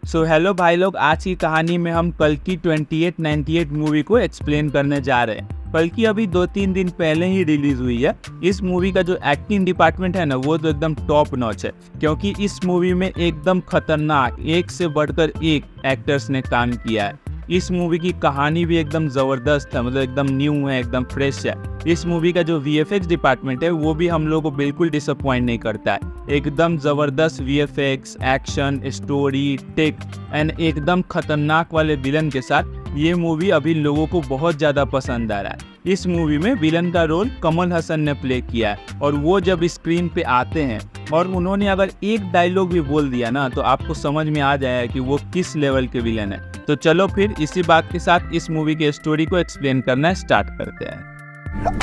So hello भाई लोग, आज की कहानी में हम कल्कि 2898 मूवी को एक्सप्लेन करने जा रहे हैं। कल्कि अभी 2-3 दिन पहले ही रिलीज हुई है। इस मूवी का जो एक्टिंग डिपार्टमेंट है ना, वो तो एकदम टॉप नॉच है, क्योंकि इस मूवी में एकदम खतरनाक एक से बढ़कर एक एक्टर्स ने काम किया है। इस मूवी की कहानी भी एकदम ज़बरदस्त है, मतलब एकदम न्यू है, एकदम फ्रेश है। इस मूवी का जो VFX डिपार्टमेंट है वो भी हम लोग को बिल्कुल डिसअपॉइंट नहीं करता है। एकदम ज़बरदस्त VFX, action, story, tech and एकदम खतरनाक वाले विलन के साथ ये मूवी अभी लोगों को बहुत ज़्यादा पसंद आ रहा है। इस मूवी में विलन का रोल कमल हसन ने प्ले किया है, और वो जब स्क्रीन पे आते हैं और उन्होंने अगर एक डायलॉग भी बोल दिया ना, तो आपको समझ में आ जाएगा कि वो किस लेवल के विलन है। तो चलो फिर इसी बात के साथ इस मूवी के स्टोरी को एक्सप्लेन करना स्टार्ट करते हैं।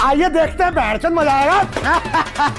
आइए देखते हैं, बैठचंद मजा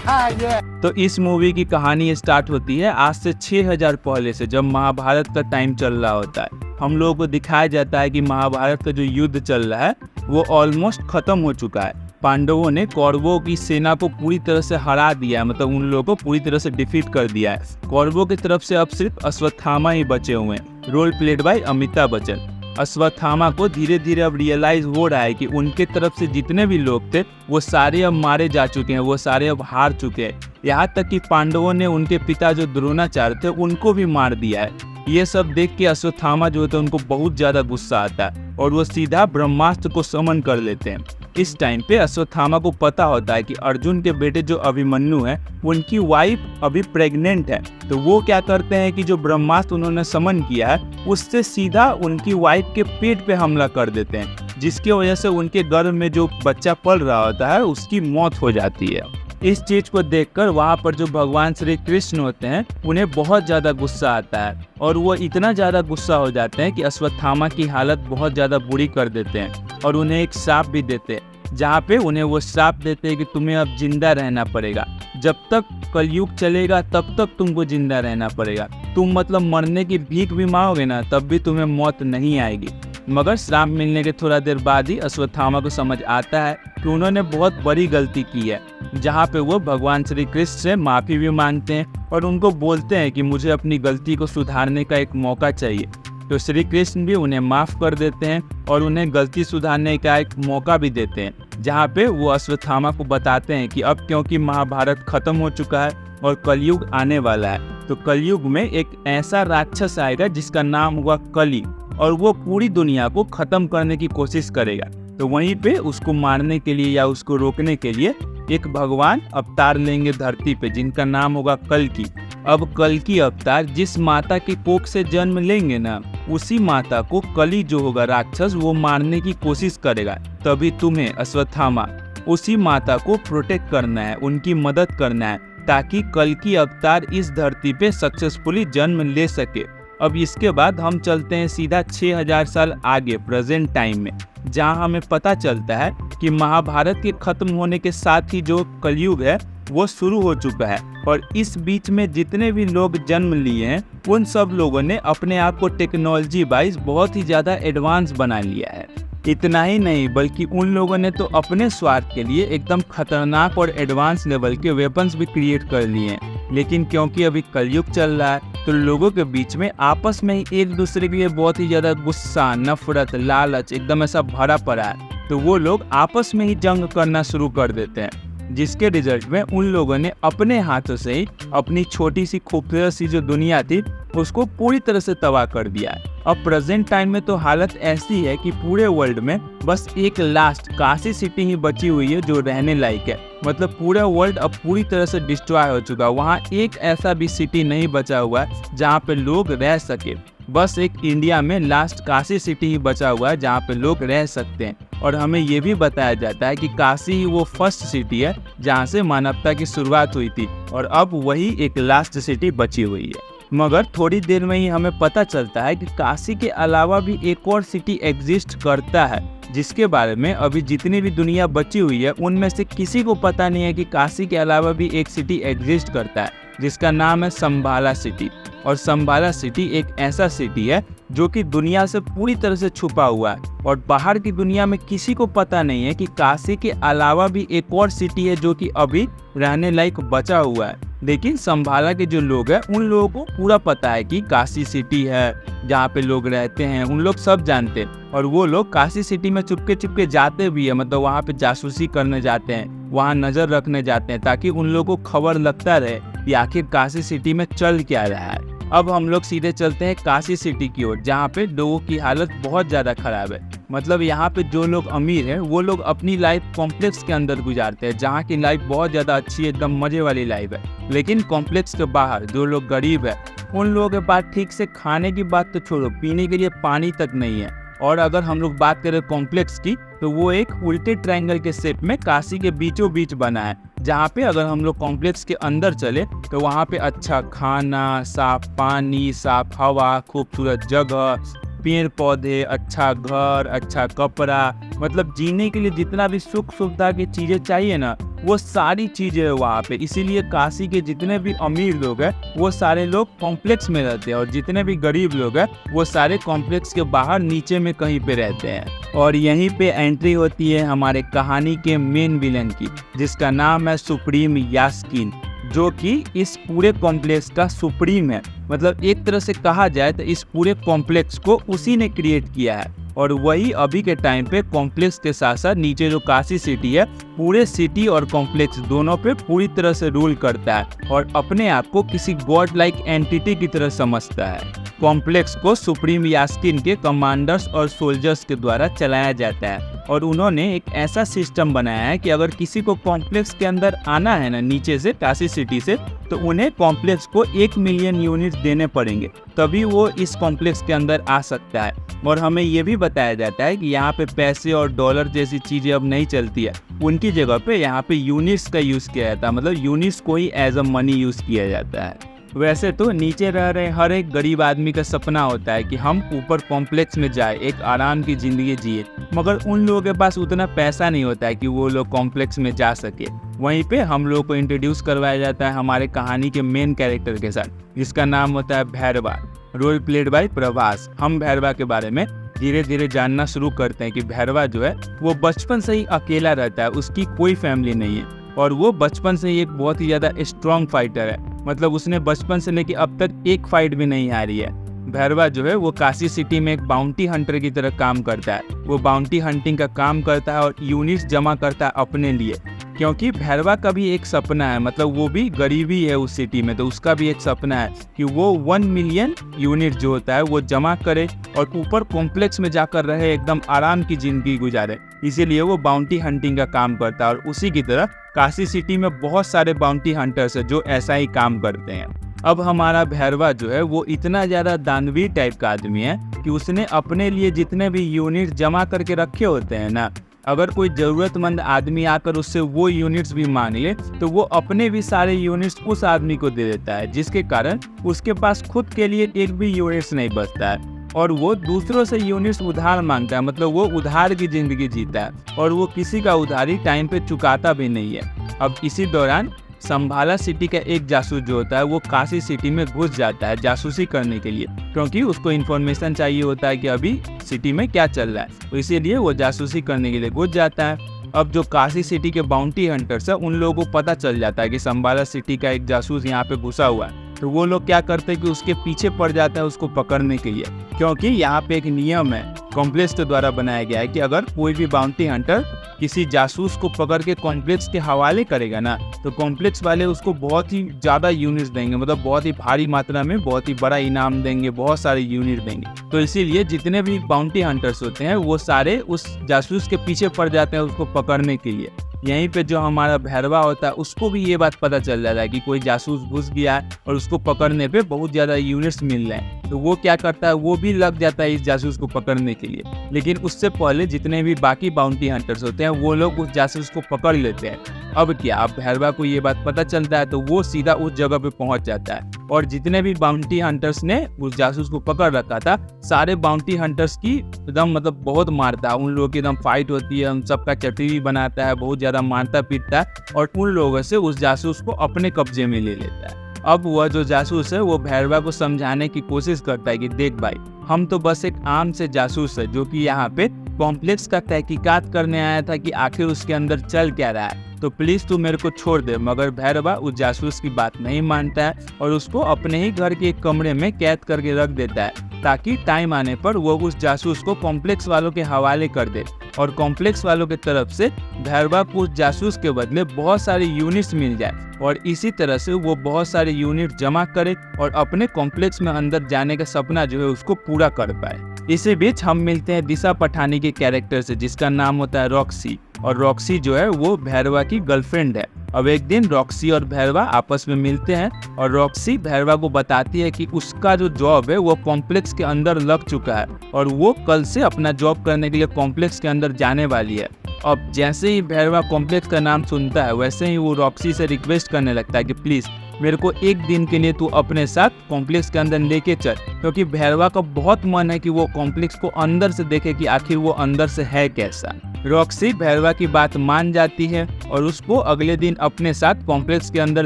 आएगा। तो इस मूवी की कहानी स्टार्ट होती है आज से 6000 पहले से, जब महाभारत का टाइम चल रहा होता है। हम लोगों को दिखाया जाता है कि महाभारत का जो युद्ध चल रहा है वो ऑलमोस्ट खत्म हो चुका है। पांडवों ने कौरवों की सेना को पूरी तरह से हरा दिया है, मतलब उन लोगों को पूरी तरह से डिफीट कर दिया है। कौरवों की तरफ से अब सिर्फ अश्वत्थामा ही बचे हुए हैं, role played by Amitabh Bachchan. Ashwatthama को धीरे धीरे अब रियलाइज हो रहा है कि उनके तरफ से जितने भी लोग थे वो सारे अब मारे जा चुके हैं, वो सारे अब हार चुके हैं। यहाँ तक कि पांडवों ने उनके पिता जो द्रोणाचार्य थे उनको भी मार दिया है। ये सब देख के अश्वत्थामा जो होता है उनको बहुत ज़्यादा गुस्सा आता है और वो सीधा ब्रह्मास्त्र को समन कर लेते हैं। इस टाइम पे अश्वत्थामा को पता होता है कि अर्जुन के बेटे जो अभिमन्यु है उनकी वाइफ अभी प्रेग्नेंट है। तो वो क्या करते हैं कि जो ब्रह्मास्त्र उन्होंने समन किया है उससे सीधा उनकी वाइफ के पेट पे हमला कर देते हैं, जिसकी वजह से उनके गर्भ में जो बच्चा पल रहा होता है उसकी मौत हो जाती है। इस चीज को देखकर वहाँ पर जो भगवान श्री कृष्ण होते हैं उन्हें बहुत ज़्यादा गुस्सा आता है, और वो इतना ज़्यादा गुस्सा हो जाते हैं कि अश्वत्थामा की हालत बहुत ज़्यादा बुरी कर देते हैं और उन्हें एक श्राप भी देते हैं, जहाँ पे उन्हें वो श्राप देते हैं कि तुम्हें अब जिंदा रहना पड़ेगा। जब तक कलयुग चलेगा तब तक तुमको जिंदा रहना पड़ेगा। तुम मतलब मरने की भीख भी मांगोगे ना, तब भी तुम्हें मौत नहीं आएगी। मगर श्राप मिलने के थोड़ा देर बाद ही अश्वत्थामा को समझ आता है कि उन्होंने बहुत बड़ी गलती की है, जहाँ पे वो भगवान श्री कृष्ण से माफ़ी भी मांगते हैं और उनको बोलते हैं कि मुझे अपनी गलती को सुधारने का एक मौका चाहिए। तो श्री कृष्ण भी उन्हें माफ़ कर देते हैं और उन्हें गलती सुधारने का एक मौका भी देते हैं, जहाँ पे वो अश्वत्थामा को बताते हैं कि अब क्योंकि महाभारत खत्म हो चुका है और कलयुग आने वाला है, तो कलयुग में एक ऐसा राक्षस आएगा जिसका नाम हुआ कली, और वो पूरी दुनिया को खत्म करने की कोशिश करेगा। तो वहीं पे उसको मारने के लिए या उसको रोकने के लिए एक भगवान अवतार लेंगे धरती पे, जिनका नाम होगा कल्कि। अब कल्कि अवतार जिस माता की कोख से जन्म लेंगे ना, उसी माता को कली जो होगा राक्षस वो मारने की कोशिश करेगा। तभी तुम्हें अश्वत्थामा उसी माता को प्रोटेक्ट करना है, उनकी मदद करना है, ताकि कल्कि अवतार इस धरती पे सक्सेसफुली जन्म ले सके। अब इसके बाद हम चलते हैं सीधा 6000 साल आगे प्रेजेंट टाइम में, जहां हमें पता चलता है कि महाभारत के खत्म होने के साथ ही जो कलयुग है वो शुरू हो चुका है, और इस बीच में जितने भी लोग जन्म लिए हैं उन सब लोगों ने अपने आप को टेक्नोलॉजी वाइज बहुत ही ज़्यादा एडवांस बना लिया है। इतना ही नहीं, बल्कि उन लोगों ने तो अपने स्वार्थ के लिए एकदम खतरनाक और एडवांस लेवल के वेपन्स भी क्रिएट कर लिए हैं। लेकिन क्योंकि अभी कलयुग चल रहा है तो लोगों के बीच में आपस में ही एक दूसरे के लिए बहुत ही ज़्यादा गुस्सा, नफरत, लालच एकदम ऐसा भरा पड़ा है। तो वो लोग आपस में ही जंग करना शुरू कर देते हैं, जिसके रिजल्ट में उन लोगों ने अपने हाथों से ही अपनी छोटी सी खूबसूरत सी जो दुनिया थी उसको पूरी तरह से तबाह कर दिया है। अब प्रेजेंट टाइम में तो हालत ऐसी है कि पूरे वर्ल्ड में बस एक लास्ट काशी सिटी ही बची हुई है जो रहने लायक है। मतलब पूरा वर्ल्ड अब पूरी तरह से डिस्ट्रॉय हो चुका है। वहाँ एक ऐसा भी सिटी नहीं बचा हुआ है जहाँ पे लोग रह सके। बस एक इंडिया में लास्ट काशी सिटी ही बचा हुआ है जहाँ पे लोग रह सकते हैं, और हमें ये भी बताया जाता है कि काशी ही वो फर्स्ट सिटी है जहाँ से मानवता की शुरुआत हुई थी, और अब वही एक लास्ट सिटी बची हुई है। मगर थोड़ी देर में ही हमें पता चलता है कि काशी के अलावा भी एक और सिटी एग्जिस्ट करता है, जिसके बारे में अभी जितनी भी दुनिया बची हुई है उनमें से किसी को पता नहीं है कि काशी के अलावा भी एक सिटी एग्जिस्ट करता है, जिसका नाम है संभाला सिटी। और संभाला सिटी एक ऐसा सिटी है जो कि दुनिया से पूरी तरह से छुपा हुआ है, और बाहर की दुनिया में किसी को पता नहीं है कि काशी के अलावा भी एक और सिटी है जो कि अभी रहने लायक बचा हुआ है। लेकिन संभाला के जो लोग हैं उन लोगों को पूरा पता है कि काशी सिटी है जहाँ पे लोग रहते हैं, उन लोग सब जानते हैं। और वो लोग काशी सिटी में चुपके चुपके जाते भी है, मतलब वहाँ पे जासूसी करने जाते हैं, वहाँ नज़र रखने जाते हैं, ताकि उन लोगों को खबर लगता रहे कि आखिर काशी सिटी में चल क्या रहा है। अब हम लोग सीधे चलते हैं काशी सिटी की ओर, जहाँ पे लोगों की हालत बहुत ज़्यादा ख़राब है। मतलब यहाँ पे जो लोग अमीर हैं वो लोग अपनी लाइफ कॉम्प्लेक्स के अंदर गुजारते हैं, जहाँ की लाइफ बहुत ज़्यादा अच्छी है, एकदम मज़े वाली लाइफ है। लेकिन कॉम्प्लेक्स के बाहर जो लोग गरीब है उन लोगों के पास ठीक से खाने की बात तो छोड़ो, पीने के लिए पानी तक नहीं है। और अगर हम लोग बात करें कॉम्प्लेक्स की, तो वो एक उल्टे ट्रायंगल के शेप में काशी के बीचों बीच बना है, जहाँ पे अगर हम लोग कॉम्प्लेक्स के अंदर चले तो वहाँ पे अच्छा खाना, साफ पानी, साफ हवा, खूबसूरत जगह, पेड़ पौधे, अच्छा घर, अच्छा कपड़ा, मतलब जीने के लिए जितना भी सुख सुविधा की चीज़ें चाहिए ना, वो सारी चीज़ें है वहाँ पे। इसीलिए काशी के जितने भी अमीर लोग हैं वो सारे लोग कॉम्प्लेक्स में रहते हैं, और जितने भी गरीब लोग हैं वो सारे कॉम्प्लेक्स के बाहर नीचे में कहीं पे रहते हैं। और यहीं पे एंट्री होती है हमारे कहानी के मेन विलन की, जिसका नाम है सुप्रीम यास्कीन, जो कि इस पूरे कॉम्प्लेक्स का सुप्रीम है। मतलब एक तरह से कहा जाए तो इस पूरे कॉम्प्लेक्स को उसी ने क्रिएट किया है, और वही अभी के टाइम पे कॉम्प्लेक्स के साथ साथ नीचे जो काशी सिटी है, पूरे सिटी और कॉम्प्लेक्स दोनों पे पूरी तरह से रूल करता है, और अपने आप को किसी गॉड लाइक एंटिटी की तरह समझता है। कॉम्प्लेक्स को सुप्रीम यास्कीन के कमांडर्स और सोल्जर्स के द्वारा चलाया जाता है, और उन्होंने एक ऐसा सिस्टम बनाया है कि अगर किसी को कॉम्प्लेक्स के अंदर आना है ना नीचे से काशी सिटी से, तो उन्हें कॉम्प्लेक्स को 1 मिलियन यूनिट देने पड़ेंगे, तभी वो इस कॉम्प्लेक्स के अंदर आ सकता है। और हमें ये भी बताया जाता है कि यहाँ पे पैसे और डॉलर जैसी चीज़ें अब नहीं चलती है, उनकी जगह पे यहाँ पे यूनिट्स का यूज़ किया जाता है, मतलब यूनिट्स को ही एज अ मनी यूज़ किया जाता है। वैसे तो नीचे रह रहे हर एक गरीब आदमी का सपना होता है कि हम ऊपर कॉम्प्लेक्स में जाए, एक आराम की ज़िंदगी जिए, मगर उन लोगों के पास उतना पैसा नहीं होता है कि वो लोग कॉम्प्लेक्स में जा सके। वहीं पे हम लोगों को इंट्रोड्यूस करवाया जाता है हमारे कहानी के मेन कैरेक्टर के साथ, जिसका नाम होता है Bhairahawa, role played bye Prabhas. हम भैरवा के बारे में धीरे धीरे जानना शुरू करते हैं कि भैरवा जो है वो बचपन से ही अकेला रहता है, उसकी कोई फैमिली नहीं है, और वो बचपन से ही एक बहुत ही ज़्यादा स्ट्रॉन्ग फाइटर है। मतलब उसने बचपन से लेकर अब तक एक फाइट भी नहीं हारी है। भैरवा जो है वो काशी सिटी में एक बाउंटी हंटर की तरह काम करता है, वो बाउंटी हंटिंग का काम करता है और यूनिट्स जमा करता है अपने लिए, क्योंकि भैरवा का भी एक सपना है, मतलब वो भी गरीबी है उस सिटी में, तो उसका भी एक सपना है कि वो 1 मिलियन यूनिट जो होता है वो जमा करे और ऊपर कॉम्प्लेक्स में जाकर रहे, एकदम आराम की जिंदगी गुजारे। इसीलिए वो बाउंटी हंटिंग का काम करता है, और उसी की तरह काशी सिटी में बहुत सारे बाउंटी हंटर्स हैं जो ऐसा ही काम करते हैं। अब हमारा भैरवा जो है वो इतना ज़्यादा दानवीर टाइप का आदमी है कि उसने अपने लिए जितने भी यूनिट जमा करके रखे होते हैं ना, अगर कोई ज़रूरतमंद आदमी आकर उससे वो यूनिट्स भी मांग ले तो वो अपने भी सारे यूनिट्स उस आदमी को दे देता है, जिसके कारण उसके पास खुद के लिए एक भी यूनिट्स नहीं बचता है, और वो दूसरों से यूनिट्स उधार मांगता है, मतलब वो उधार की ज़िंदगी जीता है, और वो किसी का उधारी टाइम पे चुकाता भी नहीं है। अब इसी दौरान संभाला सिटी का एक जासूस जो होता है वो काशी सिटी में घुस जाता है जासूसी करने के लिए, क्योंकि उसको इन्फॉर्मेशन चाहिए होता है कि अभी सिटी में क्या चल रहा है, तो इसीलिए वो जासूसी करने के लिए घुस जाता है। अब जो काशी सिटी के बाउंटी हंटर्स है उन लोगों को पता चल जाता है कि संभाला सिटी का एक जासूस यहाँ पे घुसा हुआ है, तो वो लोग क्या करते हैं कि उसके पीछे पड़ जाता है उसको पकड़ने के लिए, क्योंकि यहाँ पे एक नियम है कॉम्प्लेक्स के द्वारा बनाया गया है कि अगर कोई भी बाउंटी हंटर किसी जासूस को पकड़ के कॉम्प्लेक्स के हवाले करेगा ना, तो कॉम्प्लेक्स वाले उसको बहुत ही ज़्यादा यूनिट्स देंगे, मतलब बहुत ही भारी मात्रा में बहुत ही बड़ा इनाम देंगे, बहुत सारे यूनिट देंगे। तो इसीलिए जितने भी बाउंटी हंटर्स होते हैं वो सारे उस जासूस के पीछे पड़ जाते हैं उसको पकड़ने के लिए। यहीं पे जो हमारा भैरवा होता है उसको भी ये बात पता चल जाता है कि कोई जासूस घुस गया है और उसको पकड़ने पे बहुत ज़्यादा यूनिट्स मिल रहे हैं, तो वो क्या करता है वो भी लग जाता है इस जासूस को पकड़ने के लिए। लेकिन उससे पहले जितने भी बाकी बाउंटी हंटर्स होते हैं वो लोग उस जासूस को पकड़ लेते हैं। अब क्या, अब भैरवा को ये बात पता चलता है तो वो सीधा उस जगह पे पहुंच जाता है, और जितने भी बाउंटी हंटर्स ने उस जासूस को पकड़ रखा था सारे बाउंटी हंटर्स की एकदम मतलब बहुत मारता है, उन लोगों की एकदम फाइट होती है, उन सबका चटनी बनाता है, बहुत ज़्यादा मारता पीटता है, और उन लोगों से उस जासूस को अपने कब्जे में ले लेता है। अब वह जो जासूस है वो भैरवा को समझाने की कोशिश करता है कि देख भाई, हम तो बस एक आम से जासूस है जो कि यहाँ पे कॉम्प्लेक्स का तहकीकात करने आया था कि आखिर उसके अंदर चल क्या रहा है, तो प्लीज़ तू मेरे को छोड़ दे। मगर भैरवा उस जासूस की बात नहीं मानता है और उसको अपने ही घर के एक कमरे में कैद करके रख देता है ताकि टाइम आने पर वो उस जासूस को कॉम्प्लेक्स वालों के हवाले कर दे और कॉम्प्लेक्स वालों की तरफ से भैरवा को उस जासूस के बदले बहुत सारे यूनिट्स मिल जाए और इसी तरह से वो बहुत सारे यूनिट जमा करे और अपने कॉम्प्लेक्स में अंदर जाने का सपना जो है उसको पूरा कर पाए। इसी बीच हम मिलते हैं दिशा पठानी के कैरेक्टर से, जिसका नाम होता है रॉक्सी, और रॉक्सी जो है वो भैरवा की गर्लफ्रेंड है। अब एक दिन रॉक्सी और भैरवा आपस में मिलते हैं और रॉक्सी भैरवा को बताती है कि उसका जो जॉब है वो कॉम्प्लेक्स के अंदर लग चुका है और वो कल से अपना जॉब करने के लिए कॉम्प्लेक्स के अंदर जाने वाली है। अब जैसे ही भैरवा कॉम्प्लेक्स का नाम सुनता है वैसे ही वो रॉक्सी से रिक्वेस्ट करने लगता है कि प्लीज़ मेरे को एक दिन के लिए तू अपने साथ कॉम्प्लेक्स के अंदर लेके चल, क्योंकि भैरवा का बहुत मन है कि वो कॉम्प्लेक्स को अंदर से देखे कि आखिर वो अंदर से है कैसा। रॉक्सी भैरवा की बात मान जाती है और उसको अगले दिन अपने साथ कॉम्प्लेक्स के अंदर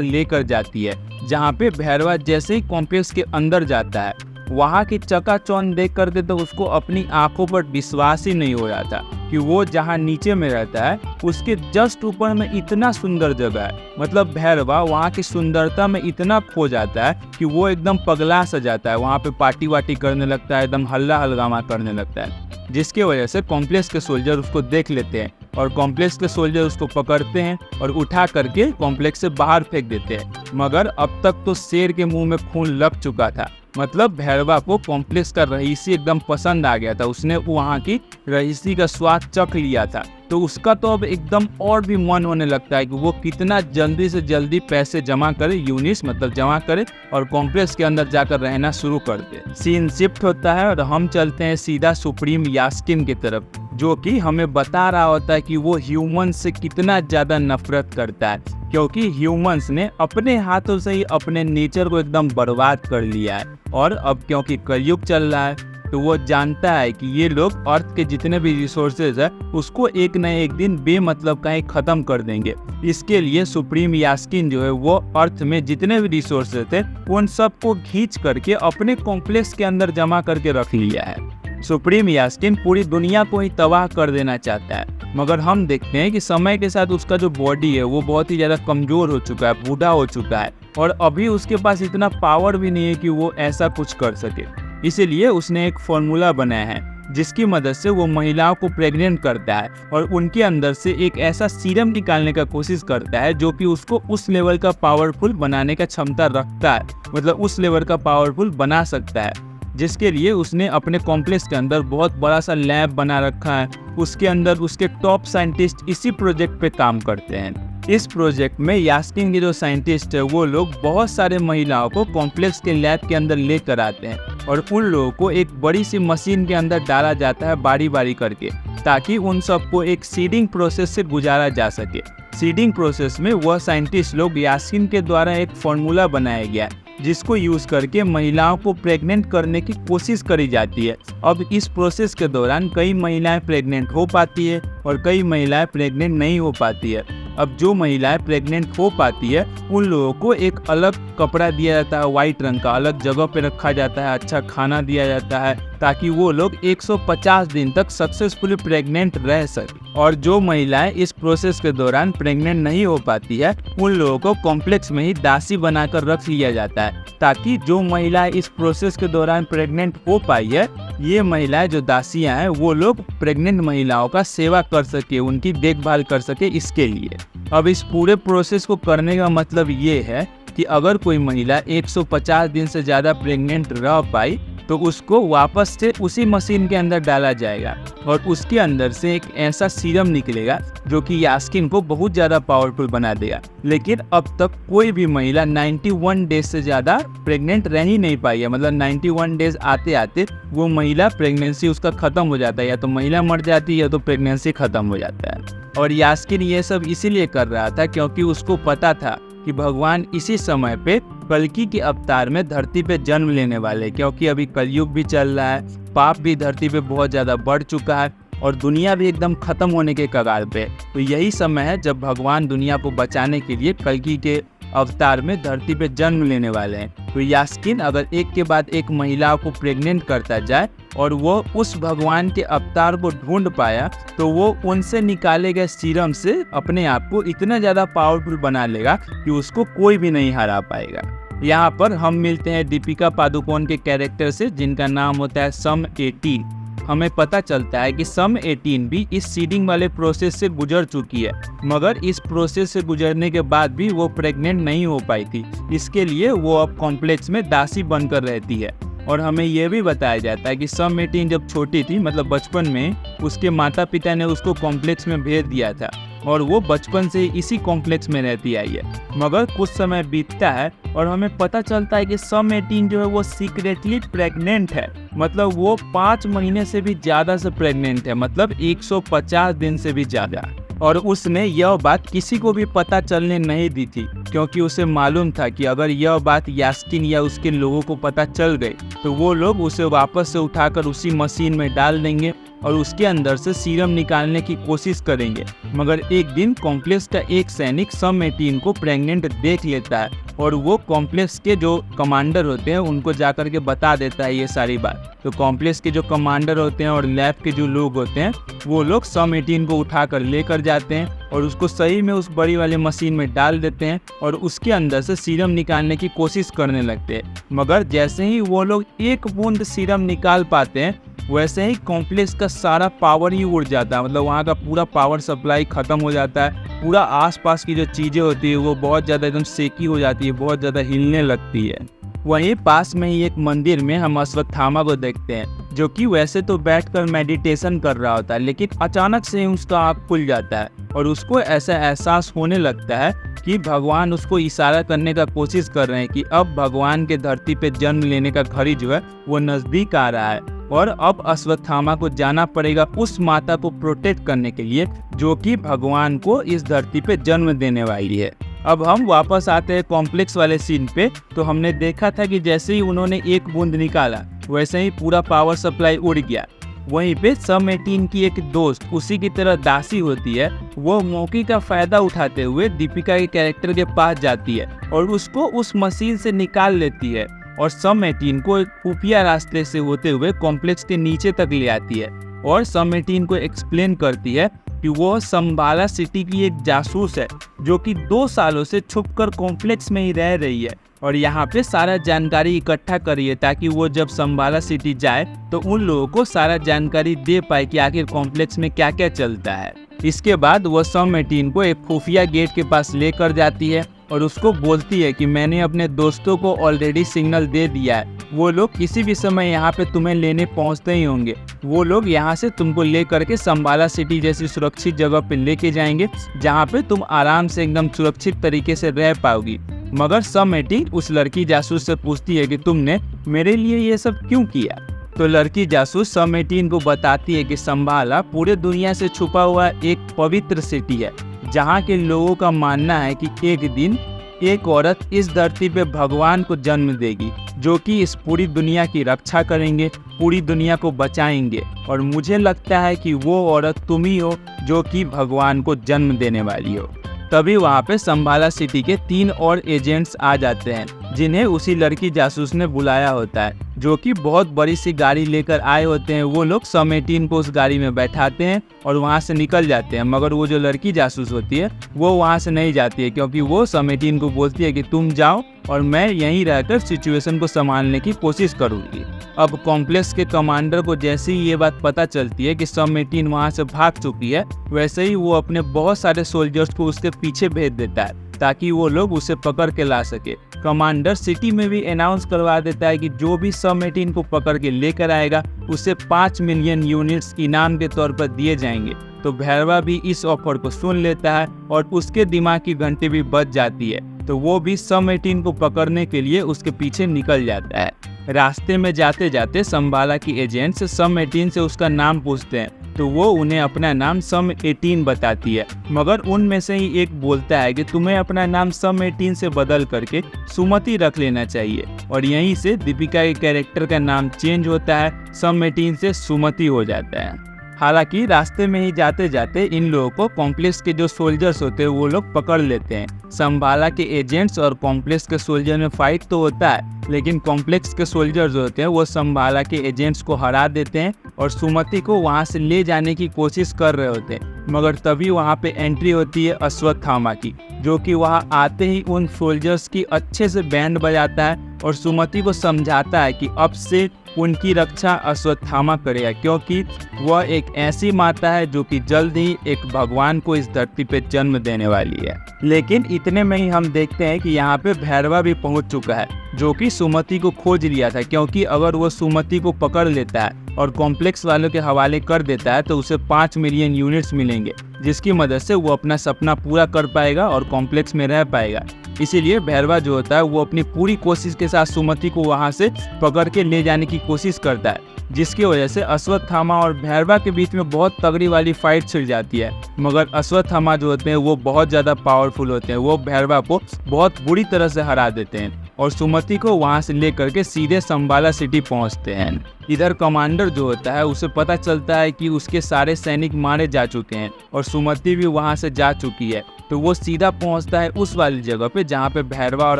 लेकर जाती है, जहाँ पे भैरवा जैसे ही कॉम्प्लेक्स के अंदर जाता है वहाँ की चकाचौंध देख करके तो उसको अपनी आंखों पर विश्वास ही नहीं हो रहा था कि वो जहाँ नीचे में रहता है उसके जस्ट ऊपर में इतना सुंदर जगह है। मतलब भैरवा वहाँ की सुंदरता में इतना खो जाता है कि वो एकदम पगला सा जाता है, वहाँ पे पार्टी वार्टी करने लगता है, एकदम हल्ला हलगामा करने लगता है, जिसकी वजह से कॉम्प्लेक्स के सोल्जर उसको देख लेते हैं और कॉम्प्लेक्स के सोल्जर उसको पकड़ते हैं और उठा करके कॉम्प्लेक्स से बाहर फेंक देते हैं। मगर अब तक तो शेर के मुंह में खून लग चुका था। मतलब भैरवा को कॉम्प्लेक्स का रईसी एकदम पसंद आ गया था, उसने वहाँ की रईसी का स्वाद चख लिया था, तो उसका तो अब एकदम और भी मन होने लगता है कि वो कितना जल्दी से जल्दी पैसे जमा करे, यूनिट्स मतलब जमा करे और कॉम्प्लेक्स के अंदर जाकर रहना शुरू कर दे। सीन शिफ्ट होता है और हम चलते हैं सीधा सुप्रीम यास्किन की तरफ, जो कि हमें बता रहा होता है कि वो ह्यूमन से कितना ज़्यादा नफरत करता है, क्योंकि ह्यूमंस ने अपने हाथों से ही अपने नेचर को एकदम बर्बाद कर लिया है। और अब क्योंकि कलयुग चल रहा है तो वो जानता है कि ये लोग अर्थ के जितने भी रिसोर्सेज है उसको एक न एक दिन बेमतलब का ही ख़त्म कर देंगे। इसके लिए सुप्रीम यास्किन जो है वो अर्थ में जितने भी रिसोर्सेज थे उन सबको खींच करके अपने कॉम्प्लेक्स के अंदर जमा करके रख लिया है। सुप्रीम यास्किन पूरी दुनिया को ही तबाह कर देना चाहता है, मगर हम देखते हैं कि समय के साथ उसका जो बॉडी है वो बहुत ही ज़्यादा कमज़ोर हो चुका है, बूढ़ा हो चुका है और अभी उसके पास इतना पावर भी नहीं है कि वो ऐसा कुछ कर सके। इसीलिए उसने एक फॉर्मूला बनाया है जिसकी मदद से वो महिलाओं को प्रेग्नेंट करता है और उनके अंदर से एक ऐसा सीरम निकालने का कोशिश करता है जो कि उसको उस लेवल का पावरफुल बनाने का क्षमता रखता है, मतलब उस लेवल का पावरफुल बना सकता है, जिसके लिए उसने अपने कॉम्प्लेक्स के अंदर बहुत बड़ा सा लैब बना रखा है। उसके अंदर उसके टॉप साइंटिस्ट इसी प्रोजेक्ट पे काम करते हैं। इस प्रोजेक्ट में यास्किन के जो साइंटिस्ट है वो लोग बहुत सारे महिलाओं को कॉम्प्लेक्स के लैब के अंदर लेकर आते हैं और उन लोगों को एक बड़ी सी मशीन के अंदर डाला जाता है बारी बारी करके, ताकि उन सबको एक सीडिंग प्रोसेस से गुजारा जा सके। सीडिंग प्रोसेस में वह साइंटिस्ट लोग यास्किन के द्वारा एक फॉर्मूला बनाया गया जिसको यूज़ करके महिलाओं को प्रेग्नेंट करने की कोशिश करी जाती है। अब इस प्रोसेस के दौरान कई महिलाएं प्रेग्नेंट हो पाती है और कई महिलाएं प्रेग्नेंट नहीं हो पाती है। अब जो महिलाएं प्रेग्नेंट हो पाती है उन लोगों को एक अलग कपड़ा दिया जाता है, वाइट रंग का, अलग जगह पे रखा जाता है, अच्छा खाना दिया जाता है ताकि वो लोग 150 दिन तक सक्सेसफुली प्रेग्नेंट रह सके। और जो महिलाएं इस प्रोसेस के दौरान प्रेग्नेंट नहीं हो पाती है उन लोगों को कॉम्प्लेक्स में ही दासी बनाकर रख लिया जाता है, ताकि जो महिलाएं इस प्रोसेस के दौरान प्रेग्नेंट हो पाई है ये महिलाएं जो दासियां हैं वो लोग प्रेग्नेंट महिलाओं का सेवा कर सके, उनकी देखभाल कर सके। इसके लिए अब इस पूरे प्रोसेस को करने का मतलब ये है कि अगर कोई महिला 150 दिन से ज़्यादा प्रेग्नेंट रह पाई तो उसको वापस से उसी मशीन के अंदर डाला जाएगा और उसके अंदर से एक ऐसा सीरम निकलेगा जो कि यास्किन को बहुत ज़्यादा पावरफुल बना देगा। लेकिन अब तक कोई भी महिला 91 डेज से ज़्यादा प्रेग्नेंट रह ही नहीं पाई है, मतलब 91 डेज आते आते वो महिला प्रेगनेंसी उसका ख़त्म हो जाता है, या तो महिला मर जाती है या तो प्रेगनेंसी ख़त्म हो जाता है। और यास्किन ये सब इसीलिए कर रहा था क्योंकि उसको पता था कि भगवान इसी समय पे कल्कि के अवतार में धरती पे जन्म लेने वाले, क्योंकि अभी कलयुग भी चल रहा है, पाप भी धरती पे बहुत ज़्यादा बढ़ चुका है और दुनिया भी एकदम ख़त्म होने के कगार पे। तो यही समय है जब भगवान दुनिया को बचाने के लिए कल्कि के अवतार में धरती पे जन्म लेने वाले हैं। तो यास्किन अगर एक के बाद एक महिला को प्रेग्नेंट करता जाए और वो उस भगवान के अवतार को ढूंढ पाया तो वो उनसे निकाले गए सीरम से अपने आप को इतना ज़्यादा पावरफुल बना लेगा कि उसको कोई भी नहीं हरा पाएगा। यहाँ पर हम मिलते हैं दीपिका पादुकोण के कैरेक्टर से, जिनका नाम होता है सम 18। हमें पता चलता है कि सम 18 भी इस सीडिंग वाले प्रोसेस से गुजर चुकी है, मगर इस प्रोसेस से गुजरने के बाद भी वो प्रेग्नेंट नहीं हो पाई थी। इसके लिए वो अब कॉम्प्लेक्स में दासी बनकर रहती है। और हमें यह भी बताया जाता है कि सम 18 जब छोटी थी, मतलब बचपन में, उसके माता पिता ने उसको कॉम्प्लेक्स में भेज दिया था और वो बचपन से इसी कॉम्प्लेक्स में रहती आई है। मगर कुछ समय बीतता है और हमें पता चलता है कि सम 18 जो है वो सीक्रेटली प्रेग्नेंट है। मतलब वो 5 महीने से भी ज़्यादा से प्रेग्नेंट है, मतलब 150 दिन से भी ज़्यादा। और उसने यह बात किसी को भी पता चलने नहीं दी थी, क्योंकि उसे मालूम था कि अगर यह बात यास्किन या उसके लोगों को पता चल गई तो वो लोग उसे वापस से उठाकर उसी मशीन में डाल देंगे और उसके अंदर से सीरम निकालने की कोशिश करेंगे। मगर एक दिन कॉम्प्लेक्स का एक सैनिक सम 18 को प्रेग्नेंट देख लेता है और वो कॉम्प्लेक्स के जो कमांडर होते हैं उनको जाकर के बता देता है ये सारी बात। तो कॉम्प्लेक्स के जो कमांडर होते हैं और लैब के जो लोग होते हैं वो लोग सम 18 को उठाकर लेकर जाते हैं और उसको सही में उस बड़ी वाली मशीन में डाल देते हैं और उसके अंदर से सीरम निकालने की कोशिश करने लगते हैं। मगर जैसे ही वो लोग एक बूंद सीरम निकाल पाते हैं वैसे ही कॉम्प्लेक्स का सारा पावर ही उड़ जाता है। मतलब वहाँ का पूरा पावर सप्लाई ख़त्म हो जाता है। पूरा आसपास की जो चीज़ें होती है वो बहुत ज़्यादा एकदम सेकी हो जाती है, बहुत ज़्यादा हिलने लगती है। वहीं पास में ही एक मंदिर में हम अश्वत्थामा को देखते हैं, जो कि वैसे तो बैठकर मेडिटेशन कर रहा होता है, लेकिन अचानक से ही उसका आँख खुल जाता है और उसको ऐसा एहसास होने लगता है कि भगवान उसको इशारा करने का कोशिश कर रहे हैं कि अब भगवान के धरती पे जन्म लेने का घड़ी जो है वो नज़दीक आ रहा है और अब अश्वत्थामा को जाना पड़ेगा उस माता को प्रोटेक्ट करने के लिए जो कि भगवान को इस धरती पे जन्म देने वाली है। अब हम वापस आते हैं कॉम्प्लेक्स वाले सीन पे। तो हमने देखा था कि जैसे ही उन्होंने एक बूंद निकाला वैसे ही पूरा पावर सप्लाई उड़ गया। वहीं पे सम 18 की एक दोस्त उसी की तरह दासी होती है, वो मौके का फायदा उठाते हुए दीपिका के कैरेक्टर के पास जाती है और उसको उस मशीन से निकाल लेती है और सम 18 को एक खुफिया रास्ते से होते हुए कॉम्प्लेक्स के नीचे तक ले आती है और सम 18 को एक्सप्लेन करती है कि वो संबाला सिटी की एक जासूस है जो कि 2 सालों से छुपकर कॉम्प्लेक्स में ही रह रही है और यहाँ पे सारा जानकारी इकट्ठा करिए ताकि वो जब संबाला सिटी जाए तो उन लोगों को सारा जानकारी दे पाए कि आखिर कॉम्प्लेक्स में क्या क्या चलता है। इसके बाद वो सम 18 को एक खुफिया गेट के पास लेकर जाती है और उसको बोलती है कि मैंने अपने दोस्तों को ऑलरेडी सिग्नल दे दिया है, वो लोग किसी भी समय यहाँ पे तुम्हें लेने पहुँचते ही होंगे। वो लोग यहाँ से तुमको ले करके संबाला सिटी जैसी सुरक्षित जगह पे लेके जाएंगे जहाँ पे तुम आराम से एकदम सुरक्षित तरीके से रह पाओगी। मगर सम 18 उस लड़की जासूस से पूछती है कि तुमने मेरे लिए ये सब क्यों किया। तो लड़की जासूस सम 18 को बताती है कि संबाला पूरे दुनिया से छुपा हुआ एक पवित्र सिटी है जहाँ के लोगों का मानना है कि एक दिन एक औरत इस धरती पे भगवान को जन्म देगी जो कि इस पूरी दुनिया की रक्षा करेंगे, पूरी दुनिया को बचाएंगे और मुझे लगता है कि वो औरत तुम ही हो जो कि भगवान को जन्म देने वाली हो। तभी वहाँ पे संबाला सिटी के 3 और एजेंट्स आ जाते हैं जिन्हें उसी लड़की जासूस ने बुलाया होता है, जो कि बहुत बड़ी सी गाड़ी लेकर आए होते हैं। वो लोग सम 18 को उस गाड़ी में बैठाते हैं और वहाँ से निकल जाते हैं। मगर वो जो लड़की जासूस होती है वो वहाँ से नहीं जाती है क्योंकि वो सम 18 को बोलती है कि तुम जाओ और मैं यहीं रहकर सिचुएशन को संभालने की कोशिश करूँगी। अब कॉम्प्लेक्स के कमांडर को जैसे ही ये बात पता चलती है कि सम 18 वहाँ से भाग चुकी है, वैसे ही वो अपने बहुत सारे सोल्जर्स को उसके पीछे भेज देता है ताकि वो लोग उसे पकड़ के ला सके। कमांडर सिटी में भी अनाउंस करवा देता है कि जो भी सम 18 को पकड़ के लेकर आएगा उसे 5 मिलियन यूनिट्स इनाम के तौर पर दिए जाएंगे। तो भैरवा भी इस ऑफर को सुन लेता है और उसके दिमाग की घंटी भी बज जाती है, तो वो भी सम 18 को पकड़ने के लिए उसके पीछे निकल जाता है। रास्ते में जाते जाते संबाला की एजेंट्स सम 18 से उसका नाम पूछते हैं तो वो उन्हें अपना नाम सम 18 बताती है। मगर उनमें से ही एक बोलता है कि तुम्हें अपना नाम सम 18 से बदल करके सुमति रख लेना चाहिए और यहीं से दीपिका के कैरेक्टर का नाम चेंज होता है, सम 18 से सुमति हो जाता है। हालांकि रास्ते में ही जाते जाते इन लोगों को कॉम्प्लेक्स के जो सोल्जर्स होते हैं वो लोग पकड़ लेते हैं। संभाला के एजेंट्स और कॉम्प्लेक्स के सोल्जर में फाइट तो होता है, लेकिन कॉम्प्लेक्स के सोल्जर जो होते हैं वो संभाला के एजेंट्स को हरा देते हैं और सुमति को वहां से ले जाने की कोशिश कर रहे होते हैं। मगर तभी वहां पे एंट्री होती है अश्वत्थामा की, जो कि वहां आते ही उन सोल्जर्स की अच्छे से बैंड बजाता है और सुमति को समझाता है कि अब से उनकी रक्षा अश्वत्थामा करेगा, क्योंकि वह एक ऐसी माता है जो कि जल्द ही एक भगवान को इस धरती पे जन्म देने वाली है। लेकिन इतने में ही हम देखते हैं कि यहाँ पे भैरवा भी पहुंच चुका है, जो कि सुमति को खोज लिया था, क्योंकि अगर वो सुमति को पकड़ लेता है और कॉम्प्लेक्स वालों के हवाले कर देता है तो उसे 5 मिलियन यूनिट्स मिलेंगे, जिसकी मदद से वो अपना सपना पूरा कर पाएगा और कॉम्प्लेक्स में रह पाएगा। इसीलिए भैरवा जो होता है वो अपनी पूरी कोशिश के साथ सुमति को वहां से पकड़ के ले जाने की कोशिश करता है, जिसकी वजह से अश्वत्थामा और भैरवा के बीच में बहुत तगड़ी वाली फाइट छिड़ जाती है। मगर अश्वत्थामा जो होते हैं वो बहुत ज़्यादा पावरफुल होते हैं, वो भैरवा को बहुत बुरी तरह से हरा देते हैं और सुमति को वहां से लेकर के सीधे संभाला सिटी पहुंचते हैं। इधर कमांडर जो होता है उसे पता चलता है कि उसके सारे सैनिक मारे जा चुके हैं और सुमति भी वहां से जा चुकी है, तो वो सीधा पहुंचता है उस वाली जगह पे जहां पे भैरवा और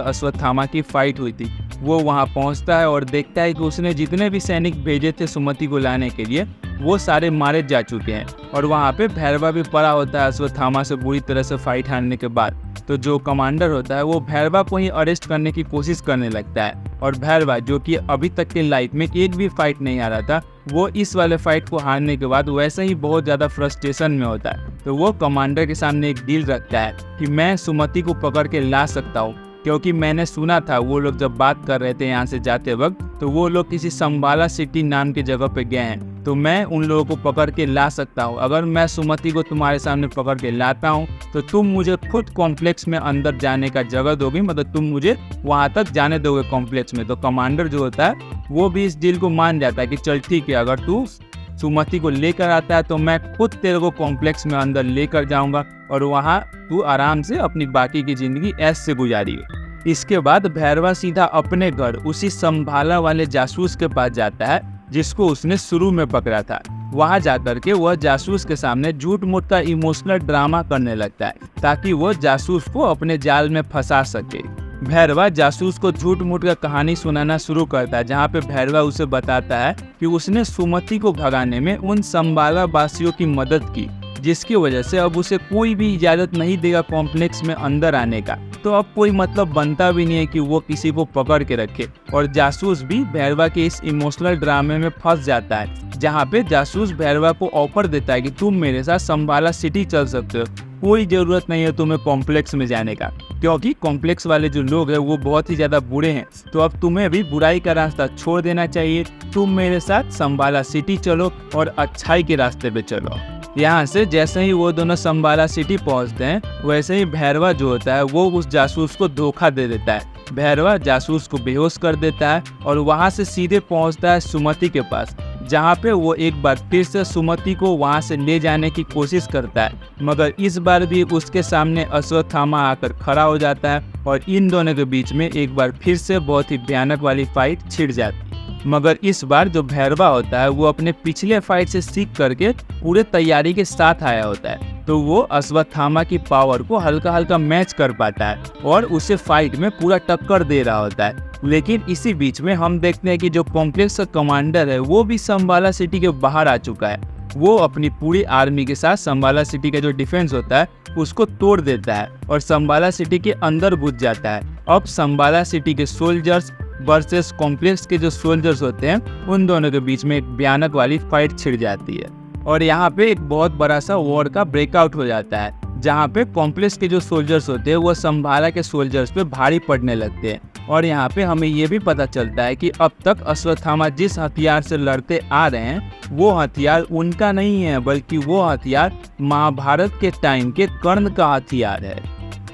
अश्वत्थामा की फाइट हुई थी। वो वहां पहुंचता है और देखता है कि उसने जितने भी सैनिक भेजे थे सुमति को लाने के लिए वो सारे मारे जा चुके हैं और वहां पे भैरवा भी पड़ा होता है अश्वत्थामा से बुरी तरह से फाइट हारने के बाद। तो जो कमांडर होता है वो भैरवा को ही अरेस्ट करने की कोशिश करने लगता है और भैरवा, जो कि अभी तक के लाइफ में एक भी फाइट नहीं हारा था, वो इस वाले फाइट को हारने के बाद वैसे ही बहुत ज़्यादा फ्रस्ट्रेशन में होता है। तो वो कमांडर के सामने एक डील रखता है कि मैं सुमति को पकड़ के ला सकता हूँ, क्योंकि मैंने सुना था वो लोग जब बात कर रहे थे यहाँ से जाते वक्त तो वो लोग किसी संभाला सिटी नाम की जगह पे गए हैं, तो मैं उन लोगों को पकड़ के ला सकता हूँ। अगर मैं सुमति को तुम्हारे सामने पकड़ के लाता हूँ तो तुम मुझे खुद कॉम्प्लेक्स में अंदर जाने का जगह दोगे, मतलब तुम मुझे वहाँ तक जाने दोगे कॉम्प्लेक्स में। तो कमांडर जो होता है वो भी इस डील को मान जाता है कि चल ठीक है, अगर तू सुमति को लेकर आता है तो मैं खुद तेरे को कॉम्प्लेक्स में अंदर लेकर जाऊंगा और वहाँ तू आराम से अपनी बाकी की जिंदगी ऐसे से गुजारिए। इसके बाद भैरवा सीधा अपने घर उसी संभाला वाले जासूस के पास जाता है जिसको उसने शुरू में पकड़ा था। वहां जाकर के वह जासूस के सामने झूठ मूठ का इमोशनल ड्रामा करने लगता है ताकि वह जासूस को अपने जाल में फंसा सके। भैरवा जासूस को झूठ मूठ का कहानी सुनाना शुरू करता है, जहाँ पे भैरवा उसे बताता है कि उसने सुमति को भगाने में उन संभाला वासियों की मदद की, जिसकी वजह से अब उसे कोई भी इजाज़त नहीं देगा कॉम्प्लेक्स में अंदर आने का। तो अब कोई मतलब बनता भी नहीं है कि वो किसी को पकड़ के रखे और जासूस भी भैरवा के इस इमोशनल ड्रामे में फंस जाता है, जहाँ पे जासूस भैरवा को ऑफर देता है कि तुम मेरे साथ संभाला सिटी चल सकते हो, कोई ज़रूरत नहीं है तुम्हें कॉम्प्लेक्स में जाने का, क्योंकि कॉम्प्लेक्स वाले जो लोग हैं वो बहुत ही ज़्यादा बुरे हैं। तो अब तुम्हें भी बुराई का रास्ता छोड़ देना चाहिए, तुम मेरे साथ संभाला सिटी चलो और अच्छाई के रास्ते पे चलो। यहाँ से जैसे ही वो दोनों संभाला सिटी पहुँचते हैं वैसे ही भैरवा जो होता है वो उस जासूस को धोखा दे देता है। भैरवा जासूस को बेहोश कर देता है और वहाँ से सीधे पहुँचता है सुमति के पास, जहाँ पे वो एक बार फिर से सुमति को वहाँ से ले जाने की कोशिश करता है, मगर इस बार भी उसके सामने अश्वत्थामा आकर खड़ा हो जाता है और इन दोनों के बीच में एक बार फिर से बहुत ही भयानक वाली फाइट छिड़ जाती है। मगर इस बार जो भैरवा होता है वो अपने पिछले फाइट से सीख करके पूरे तैयारी के साथ आया होता है, तो वो अश्वत्थामा की पावर को हल्का हल्का मैच कर पाता है और उसे फाइट में पूरा टक्कर दे रहा होता है। लेकिन इसी बीच में हम देखते हैं कि जो कॉम्प्लेक्स का कमांडर है वो भी संभाला सिटी के बाहर आ चुका है। वो अपनी पूरी आर्मी के साथ संभाला सिटी का जो डिफेंस होता है उसको तोड़ देता है और संभाला सिटी के अंदर घुस जाता है। अब संभाला सिटी के सोल्जर्स वर्सेस कॉम्प्लेक्स के जो सोल्जर्स होते हैं उन दोनों के बीच में एक भयानक वाली फाइट छिड़ जाती है और यहाँ पे एक बहुत बड़ा सा वॉर का ब्रेकआउट हो जाता है, जहाँ पे कॉम्प्लेक्स के जो सोल्जर्स होते हैं वो संभाला के सोल्जर्स पे भारी पड़ने लगते हैं। और यहाँ पे हमें ये भी पता चलता है कि अब तक अश्वत्थामा जिस हथियार से लड़ते आ रहे हैं वो हथियार उनका नहीं है, बल्कि वो हथियार महाभारत के टाइम के कर्ण का हथियार है।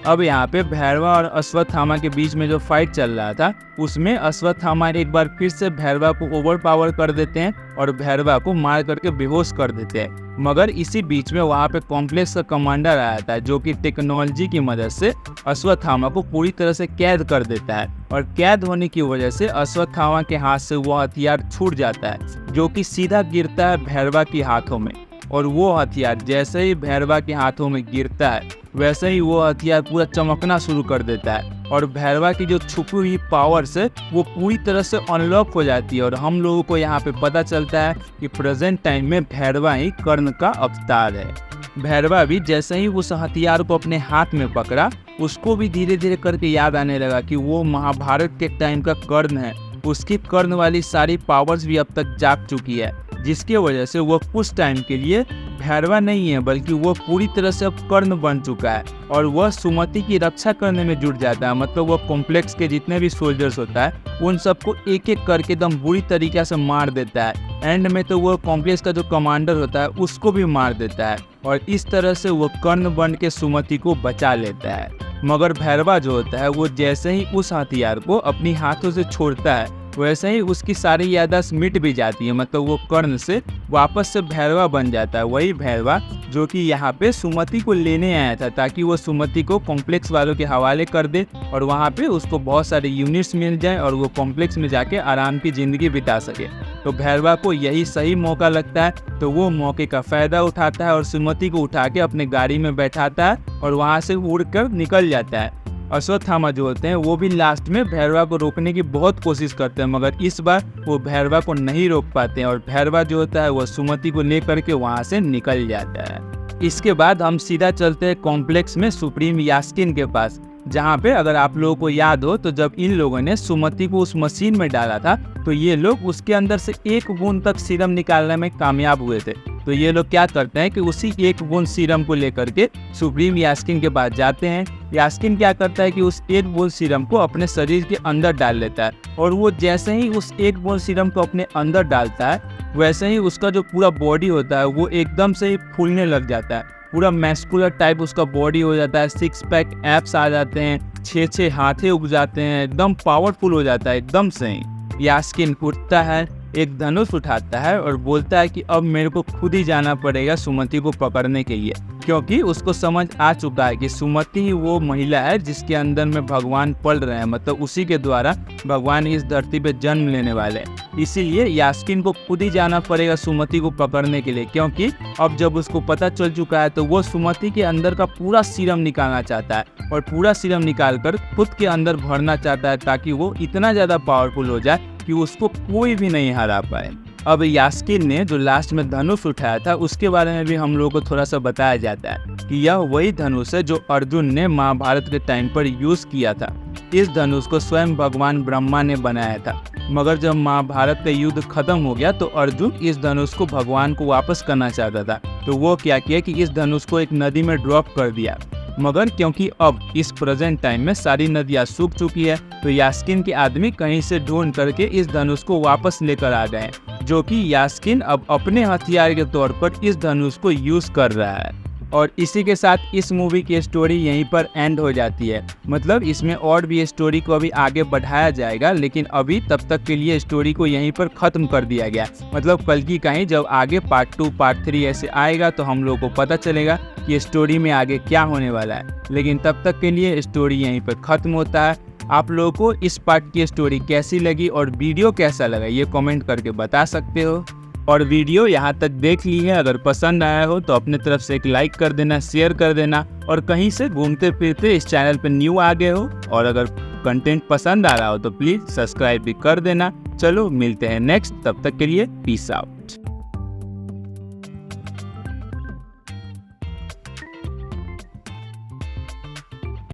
अब यहाँ पे भैरवा और अश्वत्थामा के बीच में जो फाइट चल रहा था उसमें अश्वत्थामा एक बार फिर से भैरवा को ओवर पावर कर देते हैं और भैरवा को मार करके बेहोश कर देते हैं। मगर इसी बीच में वहाँ पे कॉम्प्लेक्स का कमांडर आया था जो कि टेक्नोलॉजी की मदद से अश्वत्थामा को पूरी तरह से कैद कर देता है और कैद होने की वजह से अश्वत्थामा के हाथ से वो हथियार छूट जाता है जो कि सीधा गिरता है भैरवा के हाथों में। और वो हथियार जैसे ही भैरवा के हाथों में गिरता है वैसे ही वो हथियार पूरा चमकना शुरू कर देता है और भैरवा की जो छुपी हुई पावर्स है वो पूरी तरह से अनलॉक हो जाती है और हम लोगों को यहाँ पे पता चलता है कि प्रेजेंट टाइम में भैरवा ही कर्ण का अवतार है। भैरवा भी जैसे ही उस हथियार को अपने हाथ में पकड़ा उसको भी धीरे धीरे करके याद आने लगा कि वो महाभारत के टाइम का कर्ण है। उसकी कर्ण वाली सारी पावर्स भी अब तक जाग चुकी है, जिसकी वजह से वो कुछ टाइम के लिए भैरवा नहीं है बल्कि वो पूरी तरह से अब कर्ण बन चुका है और वह सुमति की रक्षा करने में जुट जाता है। मतलब वह कॉम्प्लेक्स के जितने भी सोल्जर्स होता है उन सबको एक एक करके एकदम बुरी तरीके से मार देता है। एंड में तो वो कॉम्प्लेक्स का जो कमांडर होता है उसको भी मार देता है और इस तरह से वो कर्ण बन के सुमति को बचा लेता है। मगर भैरवा जो होता है वो जैसे ही उस हथियार को अपनी हाथों से छोड़ता है वैसे ही उसकी सारी याददाश्त मिट भी जाती है। मतलब वो कर्ण से वापस से भैरवा बन जाता है, वही भैरवा जो कि यहाँ पे सुमति को लेने आया था ताकि वो सुमति को कॉम्प्लेक्स वालों के हवाले कर दे और वहाँ पे उसको बहुत सारे यूनिट्स मिल जाए और वो कॉम्प्लेक्स में जाके आराम की ज़िंदगी बिता सके। तो भैरवा को यही सही मौका लगता है तो वो मौके का फ़ायदा उठाता है और सुमति को उठा के अपने गाड़ी में बैठाता है और वहाँ से उड़ कर निकल जाता है। अश्वत्थामा जो होते हैं वो भी लास्ट में भैरवा को रोकने की बहुत कोशिश करते हैं मगर इस बार वो भैरवा को नहीं रोक पाते हैं और भैरवा जो होता है वो सुमति को लेकर के वहाँ से निकल जाता है। इसके बाद हम सीधा चलते हैं कॉम्प्लेक्स में सुप्रीम यास्किन के पास, जहाँ पे अगर आप लोगों को याद हो तो जब इन लोगों ने सुमति को उस मशीन में डाला था तो ये लोग उसके अंदर से एक बूंद तक सीरम निकालने में कामयाब हुए थे। तो ये लोग क्या करते हैं कि उसी एक बूंद सीरम को लेकर के सुप्रीम यास्किन के पास जाते हैं। यास्किन क्या करता है कि उस एक बूंद सीरम को अपने शरीर के अंदर डाल लेता है और वो जैसे ही उस एक बूंद सीरम को अपने अंदर डालता है वैसे ही उसका जो पूरा बॉडी होता है वो एकदम से ही फूलने लग जाता है। पूरा मैस्कुलर टाइप उसका बॉडी हो जाता है, 6 पैक एब्स आ जाते हैं, 6 हाथे उग जाते हैं, एकदम पावरफुल हो जाता है एकदम से ही। यास्किन उठता है, एक धनुष उठाता है और बोलता है कि अब मेरे को खुद ही जाना पड़ेगा सुमति को पकड़ने के लिए, क्योंकि उसको समझ आ चुका है कि सुमति ही वो महिला है जिसके अंदर में भगवान पल रहे हैं। मतलब उसी के द्वारा भगवान इस धरती पे जन्म लेने वाले हैं। इसीलिए यास्किन को खुद ही जाना पड़ेगा सुमति को पकड़ने के लिए, क्योंकि अब जब उसको पता चल चुका है तो वो सुमति के अंदर का पूरा सीरम निकालना चाहता है और पूरा सीरम निकाल कर खुद के अंदर भरना चाहता है ताकि वो इतना ज़्यादा पावरफुल हो जाए कि उसको कोई भी नहीं हरा पाए। अब यास्किन ने जो लास्ट में धनुष उठाया था उसके बारे में भी हम लोगों को थोड़ा सा बताया जाता है कि यह वही धनुष है जो अर्जुन ने महाभारत के टाइम पर यूज किया था। इस धनुष को स्वयं भगवान ब्रह्मा ने बनाया था, मगर जब महाभारत का युद्ध खत्म हो गया तो अर्जुन इस धनुष को भगवान को वापस करना चाहता था। तो वो क्या किया कि इस धनुष को एक नदी में ड्रॉप कर दिया, मगर क्योंकि अब इस प्रेजेंट टाइम में सारी नदियां सूख चुकी है तो यास्किन के आदमी कहीं से ढूंढ करके इस धनुष को वापस लेकर आ गए, जो कि यास्किन अब अपने हथियार के तौर पर इस धनुष को यूज कर रहा है। और इसी के साथ इस मूवी की स्टोरी यहीं पर एंड हो जाती है। मतलब इसमें और भी स्टोरी को अभी आगे बढ़ाया जाएगा, लेकिन अभी तब तक के लिए स्टोरी को यहीं पर ख़त्म कर दिया गया। मतलब कल की कहीं जब आगे पार्ट 2 पार्ट 3 ऐसे आएगा तो हम लोगों को पता चलेगा कि स्टोरी में आगे क्या होने वाला है, लेकिन तब तक के लिए स्टोरी यहीं पर ख़त्म होता है। आप लोगों को इस पार्ट की स्टोरी कैसी लगी और वीडियो कैसा लगा ये कमेंट करके बता सकते हो। और वीडियो यहाँ तक देख ली है, अगर पसंद आया हो तो अपने तरफ से एक लाइक कर देना, शेयर कर देना, और कहीं से घूमते फिरते इस चैनल पर न्यू आ गए हो और अगर कंटेंट पसंद आ रहा हो तो प्लीज़ सब्सक्राइब भी कर देना। चलो मिलते हैं नेक्स्ट, तब तक के लिए पीस आउट।